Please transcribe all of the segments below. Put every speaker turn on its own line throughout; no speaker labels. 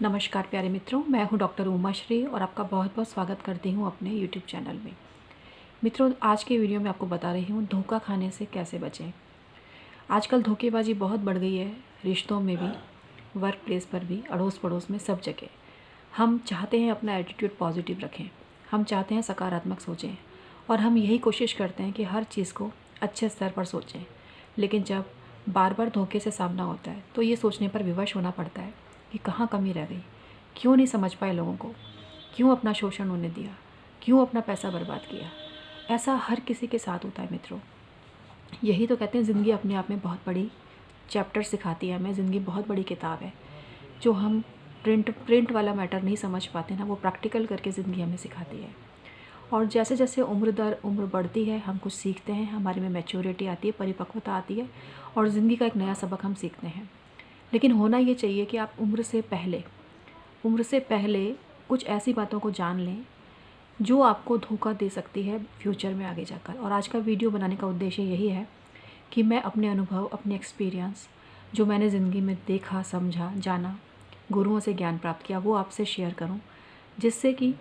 नमस्कार प्यारे मित्रों, मैं हूं डॉक्टर उमा श्री और आपका बहुत बहुत स्वागत करती हूं अपने यूट्यूब चैनल में। मित्रों, आज के वीडियो में आपको बता रही हूं धोखा खाने से कैसे बचें। आजकल धोखेबाजी बहुत बढ़ गई है, रिश्तों में भी, वर्क प्लेस पर भी, अड़ोस पड़ोस में, सब जगह। हम चाहते हैं अपना एटीट्यूड पॉजिटिव रखें, हम चाहते हैं सकारात्मक सोचें और हम यही कोशिश करते हैं कि हर चीज़ को अच्छे स्तर पर सोचें। लेकिन जब बार बार धोखे से सामना होता है तो ये सोचने पर विवश होना पड़ता है कि कहाँ कमी रह गई, क्यों नहीं समझ पाए लोगों को, क्यों अपना शोषण होने दिया, क्यों अपना पैसा बर्बाद किया। ऐसा हर किसी के साथ होता है मित्रों। यही तो कहते हैं ज़िंदगी अपने आप में बहुत बड़ी चैप्टर सिखाती है हमें। ज़िंदगी बहुत बड़ी किताब है। जो हम प्रिंट वाला मैटर नहीं समझ पाते ना, वो प्रैक्टिकल करके ज़िंदगी हमें सिखाती है। और जैसे जैसे उम्र दर उम्र बढ़ती है हम कुछ सीखते हैं, हमारे में मैच्योरिटी आती है, परिपक्वता आती है और ज़िंदगी का एक नया सबक हम सीखते हैं। लेकिन होना ये चाहिए कि आप उम्र से पहले कुछ ऐसी बातों को जान लें जो आपको धोखा दे सकती है फ्यूचर में आगे जाकर। और आज का वीडियो बनाने का उद्देश्य यही है कि मैं अपने अनुभव, अपने एक्सपीरियंस, जो मैंने ज़िंदगी में देखा, समझा, जाना, गुरुओं से ज्ञान प्राप्त किया, वो आपसे शेयर करूं, जिससे कि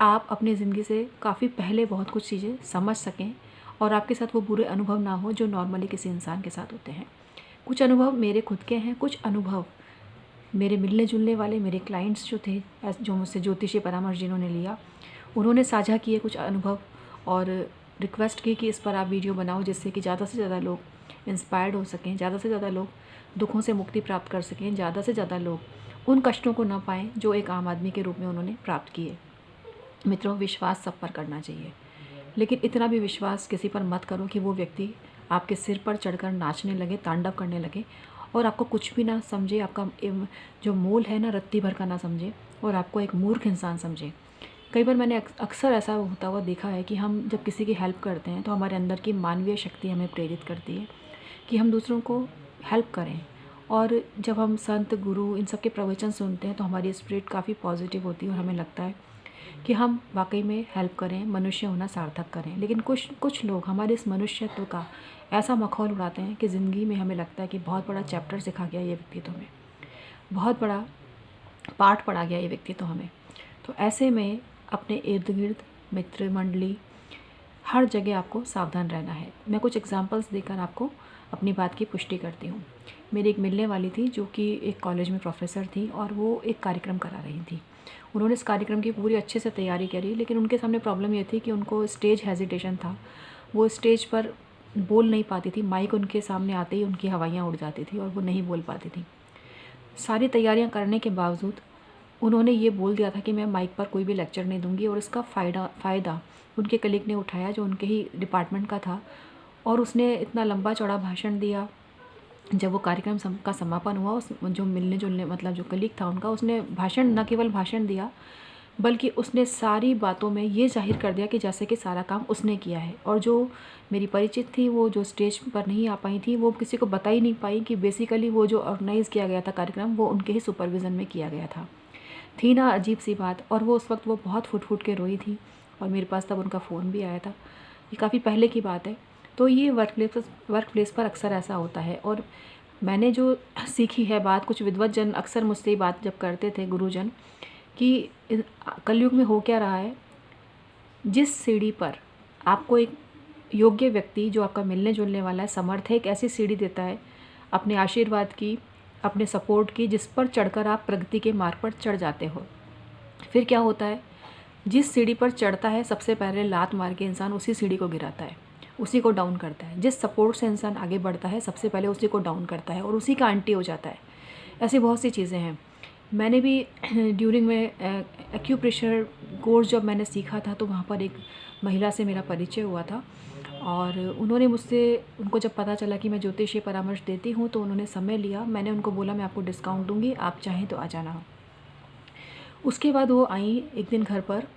आप अपनी ज़िंदगी से काफ़ी पहले बहुत कुछ चीज़ें समझ सकें और आपके साथ वो बुरे अनुभव ना हो जो नॉर्मली किसी इंसान के साथ होते हैं। कुछ अनुभव मेरे खुद के हैं, कुछ अनुभव मेरे मिलने जुलने वाले मेरे क्लाइंट्स जो थे, जो मुझसे ज्योतिषीय परामर्श जिन्होंने लिया, उन्होंने साझा किए कुछ अनुभव और रिक्वेस्ट की कि इस पर आप वीडियो बनाओ, जिससे कि ज़्यादा से ज़्यादा लोग इंस्पायर्ड हो सकें, ज़्यादा से ज़्यादा लोग दुखों से मुक्ति प्राप्त कर सकें, ज़्यादा से ज़्यादा लोग उन कष्टों को ना पाएँ जो एक आम आदमी के रूप में उन्होंने प्राप्त किए। मित्रों, विश्वास सब पर करना चाहिए, लेकिन इतना भी विश्वास किसी पर मत करो कि वो व्यक्ति आपके सिर पर चढ़कर नाचने लगे, तांडव करने लगे और आपको कुछ भी ना समझे, आपका जो मोल है ना रत्ती भर का ना समझे और आपको एक मूर्ख इंसान समझे। कई बार मैंने अक्सर ऐसा होता हुआ देखा है कि हम जब किसी की हेल्प करते हैं तो हमारे अंदर की मानवीय शक्ति हमें प्रेरित करती है कि हम दूसरों को हेल्प करें। और जब हम संत, गुरु, इन सब के प्रवचन सुनते हैं तो हमारी स्पिरिट काफ़ी पॉजिटिव होती है और हमें लगता है कि हम वाकई में हेल्प करें, मनुष्य होना सार्थक करें। लेकिन कुछ लोग हमारे इस मनुष्यत्व का ऐसा मखौल उड़ाते हैं कि ज़िंदगी में हमें लगता है कि बहुत बड़ा चैप्टर सिखा गया ये व्यक्ति तो हमें, बहुत बड़ा पाठ पढ़ा गया ये व्यक्ति तो हमें। तो ऐसे में अपने इर्द गिर्द, मित्र मंडली, हर जगह आपको सावधान रहना है। मैं कुछ एग्जांपल्स देकर आपको अपनी बात की पुष्टि करती हूँ। मेरी एक मिलने वाली थी जो कि एक कॉलेज में प्रोफेसर थी और वो एक कार्यक्रम करा रही थी। उन्होंने इस कार्यक्रम की पूरी अच्छे से तैयारी करी, लेकिन उनके सामने प्रॉब्लम ये थी कि उनको स्टेज हेजिटेशन था। वो स्टेज पर बोल नहीं पाती थी, माइक उनके सामने आते ही उनकी हवाइयाँ उड़ जाती थी और वो नहीं बोल पाती थी। सारी तैयारियां करने के बावजूद उन्होंने ये बोल दिया था कि मैं माइक पर कोई भी लेक्चर नहीं दूंगी और इसका फ़ायदा उनके कलीग ने उठाया जो उनके ही डिपार्टमेंट का था और उसने इतना लंबा चौड़ा भाषण दिया। जब वो कार्यक्रम का समापन हुआ, उस जो मिलने जुलने मतलब जो कलीग था उनका, उसने भाषण, न केवल भाषण दिया बल्कि उसने सारी बातों में ये जाहिर कर दिया कि जैसे कि सारा काम उसने किया है। और जो मेरी परिचित थी, वो जो स्टेज पर नहीं आ पाई थी, वो किसी को बता ही नहीं पाई कि बेसिकली वो जो ऑर्गेनाइज़ किया गया था कार्यक्रम, वो उनके ही सुपरविज़न में किया गया था। थी ना अजीब सी बात। और वो उस वक्त वो बहुत फुट फुट के रोई थी और मेरे पास तब उनका फ़ोन भी आया था। ये काफ़ी पहले की बात है। तो ये वर्क प्लेस पर अक्सर ऐसा होता है। और मैंने जो सीखी है बात, कुछ विद्वत जन अक्सर मुझसे ये बात जब करते थे, गुरुजन, कि कलयुग में हो क्या रहा है, जिस सीढ़ी पर आपको एक योग्य व्यक्ति जो आपका मिलने जुलने वाला है, समर्थ है, एक ऐसी सीढ़ी देता है अपने आशीर्वाद की, अपने सपोर्ट की, जिस पर चढ़कर आप प्रगति के मार्ग पर चढ़ जाते हो। फिर क्या होता है, जिस सीढ़ी पर चढ़ता है सबसे पहले लात मार के इंसान उसी सीढ़ी को गिराता है, उसी को डाउन करता है। जिस सपोर्ट से इंसान आगे बढ़ता है सबसे पहले उसी को डाउन करता है और उसी का आंटी हो जाता है। ऐसी बहुत सी चीज़ें हैं। मैंने भी ड्यूरिंग में एक्यूप्रेशर कोर्स जब मैंने सीखा था तो वहाँ पर एक महिला से मेरा परिचय हुआ था और उन्होंने मुझसे, उनको जब पता चला कि मैं ज्योतिषीय परामर्श देती हूँ तो उन्होंने समय लिया। मैंने उनको बोला मैं आपको डिस्काउंट दूँगी, आप चाहें तो आ जाना। उसके बाद वो आई एक दिन घर पर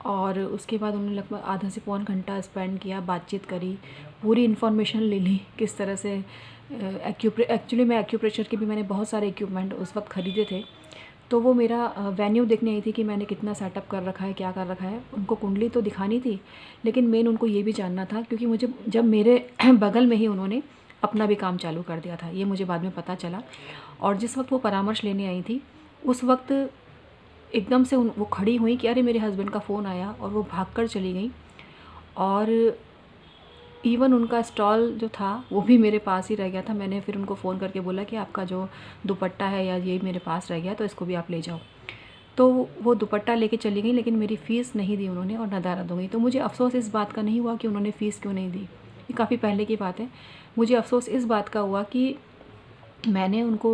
और उसके बाद उन्होंने लगभग आधा से पौन घंटा स्पेंड किया, बातचीत करी, पूरी इन्फॉर्मेशन ले ली किस तरह से एक्चुअली मैं एक्यूप्रेशर के भी मैंने बहुत सारे इक्विपमेंट उस वक्त ख़रीदे थे। तो वो मेरा वेन्यू देखने आई थी कि मैंने कितना सेटअप कर रखा है, क्या कर रखा है। उनको कुंडली तो दिखानी थी, लेकिन मेन उनको ये भी जानना था, क्योंकि मुझे जब मेरे बगल में ही उन्होंने अपना भी काम चालू कर दिया था, ये मुझे बाद में पता चला। और जिस वक्त वो परामर्श लेने आई थी उस वक्त एकदम से वो खड़ी हुई कि अरे मेरे हस्बैंड का फ़ोन आया, और वो भागकर चली गई। और इवन उनका स्टॉल जो था वो भी मेरे पास ही रह गया था। मैंने फिर उनको फ़ोन करके बोला कि आपका जो दुपट्टा है या ये मेरे पास रह गया, तो इसको भी आप ले जाओ। तो वो दुपट्टा लेके चली गई, लेकिन मेरी फ़ीस नहीं दी उन्होंने और नदारद हो गई। तो मुझे अफ़सोस इस बात का नहीं हुआ कि उन्होंने फ़ीस क्यों नहीं दी, ये काफ़ी पहले की बात है। मुझे अफ़सोस इस बात का हुआ कि मैंने उनको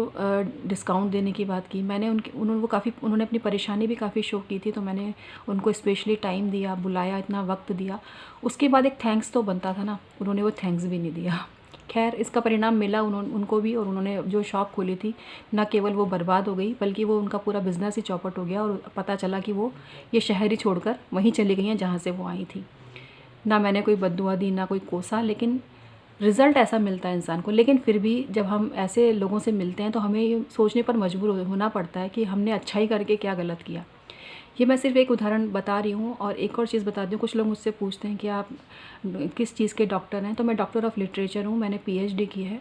डिस्काउंट देने की बात की। मैंने उन्होंने अपनी परेशानी भी काफ़ी शो की थी, तो मैंने उनको स्पेशली टाइम दिया, बुलाया, इतना वक्त दिया। उसके बाद एक थैंक्स तो बनता था ना, उन्होंने वो थैंक्स भी नहीं दिया। खैर, इसका परिणाम मिला उनको भी, और उन्होंने जो शॉप खोली थी, ना केवल वो बर्बाद हो गई, बल्कि वो उनका पूरा बिज़नेस ही चौपट हो गया। और पता चला कि वो ये शहर ही छोड़कर वहीं चली गई हैं जहाँ से वो आई थी। ना मैंने कोई बद्दुआ दी, ना कोई कोसा, लेकिन रिज़ल्ट ऐसा मिलता है इंसान को। लेकिन फिर भी जब हम ऐसे लोगों से मिलते हैं तो हमें ये सोचने पर मजबूर होना पड़ता है कि हमने अच्छा ही करके क्या गलत किया। ये मैं सिर्फ एक उदाहरण बता रही हूँ। और एक और चीज़ बताती हूँ, कुछ लोग मुझसे पूछते हैं कि आप किस चीज़ के डॉक्टर हैं। तो मैं डॉक्टर ऑफ़ लिटरेचर हूँ, मैंने पीएचडी की है।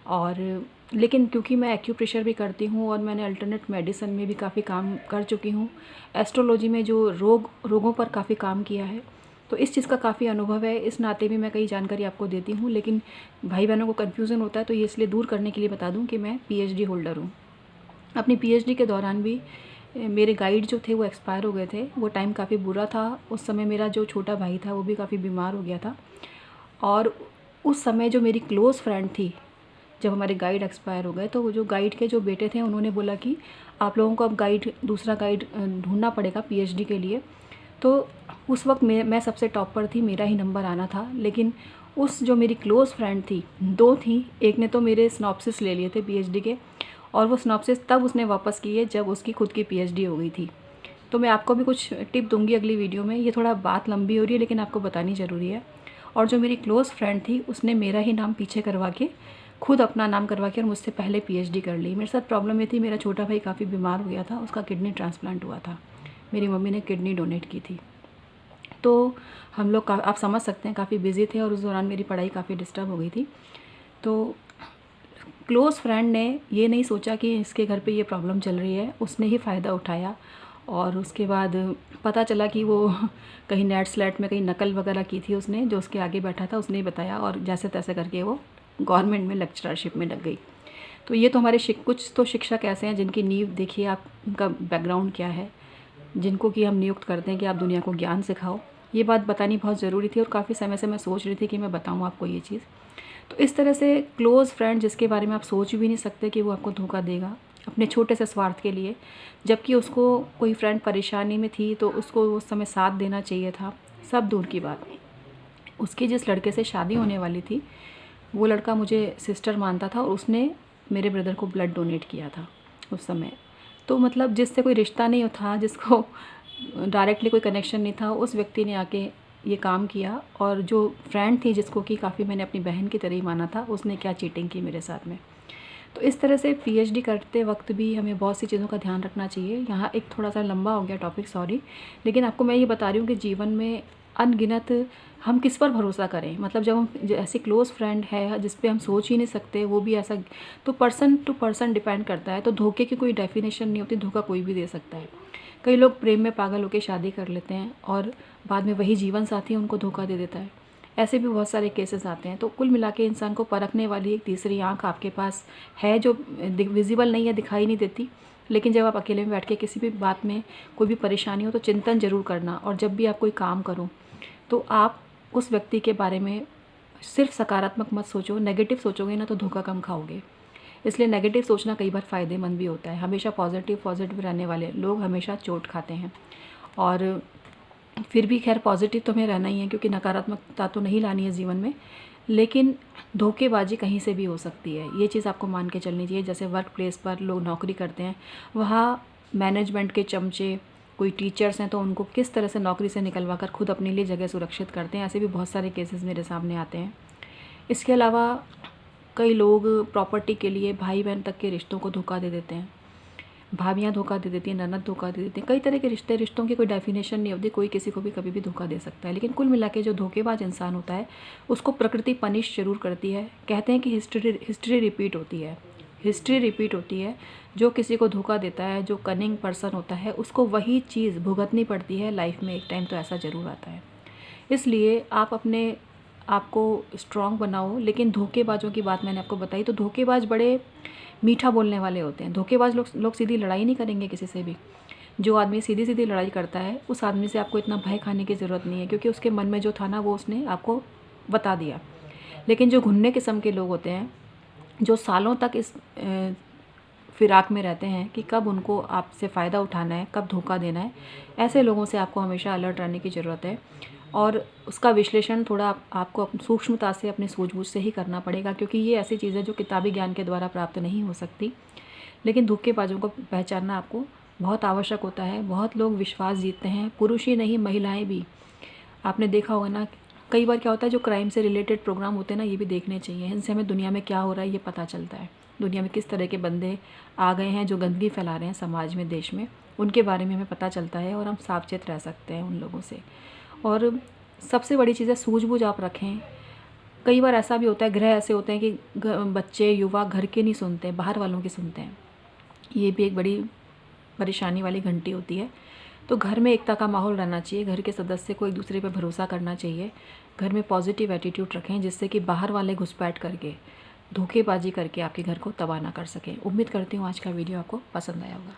और लेकिन क्योंकि मैं एक्यूप्रेशर भी करती हूँ और मैंने अल्टरनेट मेडिसिन में भी काफ़ी काम कर चुकी हूँ, एस्ट्रोलॉजी में जो रोगों पर काफ़ी काम किया है, तो इस चीज़ का काफ़ी अनुभव है। इस नाते भी मैं कई जानकारी आपको देती हूँ। लेकिन भाई बहनों को कन्फ्यूज़न होता है, तो ये इसलिए दूर करने के लिए बता दूँ कि मैं पीएचडी होल्डर हूँ। अपनी पीएचडी के दौरान भी मेरे गाइड जो थे वो एक्सपायर हो गए थे। वो टाइम काफ़ी बुरा था। उस समय मेरा जो छोटा भाई था वो भी काफ़ी बीमार हो गया था। और उस समय जो मेरी क्लोज़ फ्रेंड थी, जब हमारे गाइड एक्सपायर हो गए, तो वो जो गाइड के जो बेटे थे उन्होंने बोला कि आप लोगों को अब दूसरा गाइड ढूंढना पड़ेगा पीएचडी के लिए। तो उस वक्त मैं सबसे टॉपर थी, मेरा ही नंबर आना था। लेकिन उस जो मेरी क्लोज़ फ्रेंड थी, 2 थी, एक ने तो मेरे सिनॉप्सिस ले लिए थे पीएचडी के, और वो सिनॉप्सिस तब उसने वापस किए जब उसकी खुद की पीएचडी हो गई थी। तो मैं आपको भी कुछ टिप दूंगी अगली वीडियो में। ये थोड़ा बात लंबी हो रही है, लेकिन आपको बतानी ज़रूरी है। और जो मेरी क्लोज़ फ्रेंड थी उसने मेरा ही नाम पीछे करवा के, खुद अपना नाम करवा के, और मुझसे पहले पीएचडी कर ली। मेरे साथ प्रॉब्लम ये थी, मेरा छोटा भाई काफ़ी बीमार हो गया था, उसका किडनी ट्रांसप्लांट हुआ था, मेरी मम्मी ने किडनी डोनेट की थी। तो हम लोग आप समझ सकते हैं काफ़ी बिज़ी थे, और उस दौरान मेरी पढ़ाई काफ़ी डिस्टर्ब हो गई थी। तो क्लोज़ फ्रेंड ने ये नहीं सोचा कि इसके घर पे ये प्रॉब्लम चल रही है, उसने ही फ़ायदा उठाया। और उसके बाद पता चला कि वो कहीं नेट स्लैट में कहीं नकल वगैरह की थी उसने, जो उसके आगे बैठा था उसने ही बताया, और जैसे तैसे करके वो गवर्नमेंट में लेक्चरशिप में लग गई। तो ये तो हमारे कुछ तो शिक्षक ऐसे हैं जिनकी नींव देखिए आप, उनका बैकग्राउंड क्या है, जिनको कि हम नियुक्त करते हैं कि आप दुनिया को ज्ञान सिखाओ। ये बात बतानी बहुत ज़रूरी थी, और काफ़ी समय से मैं सोच रही थी कि मैं बताऊँ आपको ये चीज़। तो इस तरह से क्लोज़ फ्रेंड जिसके बारे में आप सोच भी नहीं सकते कि वो आपको धोखा देगा अपने छोटे से स्वार्थ के लिए, जबकि उसको कोई फ्रेंड परेशानी में थी तो उसको उस समय साथ देना चाहिए था। सब दूर की बात, उसकी जिस लड़के से शादी होने वाली थी, वो लड़का मुझे सिस्टर मानता था, और उसने मेरे ब्रदर को ब्लड डोनेट किया था उस समय। तो मतलब जिससे कोई रिश्ता नहीं था, जिसको डायरेक्टली कोई कनेक्शन नहीं था, उस व्यक्ति ने आके ये काम किया। और जो फ्रेंड थी जिसको कि काफ़ी मैंने अपनी बहन की तरह ही माना था, उसने क्या चीटिंग की मेरे साथ में। तो इस तरह से पीएचडी करते वक्त भी हमें बहुत सी चीज़ों का ध्यान रखना चाहिए। यहाँ एक थोड़ा सा लंबा हो गया टॉपिक, सॉरी, लेकिन आपको मैं ये बता रही हूँ कि जीवन में अनगिनत हम किस पर भरोसा करें। मतलब जब हम ऐसी क्लोज़ फ्रेंड है जिस पे हम सोच ही नहीं सकते, वो भी ऐसा, तो पर्सन टू पर्सन डिपेंड करता है। तो धोखे की कोई डेफिनेशन नहीं होती, धोखा कोई भी दे सकता है। कई लोग प्रेम में पागल होकर शादी कर लेते हैं और बाद में वही जीवन साथी उनको धोखा दे देता है। ऐसे भी बहुत सारे केसेस आते हैं। तो कुल मिला के इंसान को परखने वाली एक तीसरी आंख आपके पास है, जो विजिबल नहीं है, दिखाई नहीं देती। लेकिन जब आप अकेले में बैठ के किसी भी बात में कोई भी परेशानी हो तो चिंतन ज़रूर करना। और जब भी आप कोई काम करो तो आप उस व्यक्ति के बारे में सिर्फ सकारात्मक मत सोचो। नेगेटिव सोचोगे ना तो धोखा कम खाओगे। इसलिए नेगेटिव सोचना कई बार फ़ायदेमंद भी होता है। हमेशा पॉजिटिव रहने वाले लोग हमेशा चोट खाते हैं। और फिर भी खैर पॉजिटिव तो हमें रहना ही है, क्योंकि नकारात्मकता तो नहीं लानी है जीवन में। लेकिन धोखेबाजी कहीं से भी हो सकती है, ये चीज़ आपको मान के चलनी चाहिए। जैसे वर्क प्लेस पर लोग नौकरी करते हैं, वहाँ मैनेजमेंट के चमचे, कोई टीचर्स हैं तो उनको किस तरह से नौकरी से निकलवा कर खुद अपने लिए जगह सुरक्षित करते हैं। ऐसे भी बहुत सारे केसेस मेरे सामने आते हैं। इसके अलावा कई लोग प्रॉपर्टी के लिए भाई बहन तक के रिश्तों को धोखा दे देते हैं, भाभियाँ धोखा दे देती हैं, ननद धोखा दे देती हैं। कई तरह के रिश्तों की कोई डेफिनेशन नहीं होती, कोई किसी को भी कभी भी धोखा दे सकता है। लेकिन कुल मिला के जो धोखेबाज इंसान होता है उसको प्रकृति पनिश जरूर करती है। कहते हैं कि हिस्ट्री रिपीट होती है। हिस्ट्री रिपीट होती है। जो किसी को धोखा देता है, जो कनिंग पर्सन होता है, उसको वही चीज़ भुगतनी पड़ती है लाइफ में। एक टाइम तो ऐसा ज़रूर आता है। इसलिए आप अपने आप को स्ट्रॉन्ग बनाओ। लेकिन धोखेबाजों की बात मैंने आपको बताई, तो धोखेबाज बड़े मीठा बोलने वाले होते हैं। धोखेबाज लोग सीधी लड़ाई नहीं करेंगे किसी से भी। जो आदमी सीधी सीधी लड़ाई करता है, उस आदमी से आपको इतना भय खाने की ज़रूरत नहीं है, क्योंकि उसके मन में जो था ना, वो उसने आपको बता दिया। लेकिन जो घुन्ने किस्म के लोग होते हैं, जो सालों तक इस फिराक में रहते हैं कि कब उनको आपसे फ़ायदा उठाना है, कब धोखा देना है, ऐसे लोगों से आपको हमेशा अलर्ट रहने की ज़रूरत है। और उसका विश्लेषण थोड़ा आपको सूक्ष्मता से, अपनी सूझबूझ से ही करना पड़ेगा, क्योंकि ये ऐसी चीज़ है जो किताबी ज्ञान के द्वारा प्राप्त नहीं हो सकती। लेकिन धोखेबाजों को पहचानना आपको बहुत आवश्यक होता है। बहुत लोग विश्वास जीतते हैं, पुरुष ही नहीं महिलाएं भी। आपने देखा होगा ना, कई बार क्या होता है, जो क्राइम से रिलेटेड प्रोग्राम होते हैं ना, ये भी देखने चाहिए। इनसे हमें दुनिया में क्या हो रहा है ये पता चलता है। दुनिया में किस तरह के बंदे आ गए हैं जो गंदगी फैला रहे हैं समाज में, देश में, उनके बारे में हमें पता चलता है और हम सावचेत रह सकते हैं उन लोगों से। और सबसे बड़ी चीज़ है, सूझबूझ आप रखें। कई बार ऐसा भी होता है, ग्रह ऐसे होते हैं कि बच्चे, युवा घर के नहीं सुनते, बाहर वालों के सुनते हैं। ये भी एक बड़ी परेशानी वाली घंटी होती है। तो घर में एकता का माहौल रहना चाहिए। घर के सदस्य को एक दूसरे पर भरोसा करना चाहिए। घर में पॉजिटिव एटीट्यूड रखें, जिससे कि बाहर वाले घुसपैठ करके, धोखेबाजी करके आपके घर को तबाह ना कर सकें। उम्मीद करती हूँ आज का वीडियो आपको पसंद आया होगा।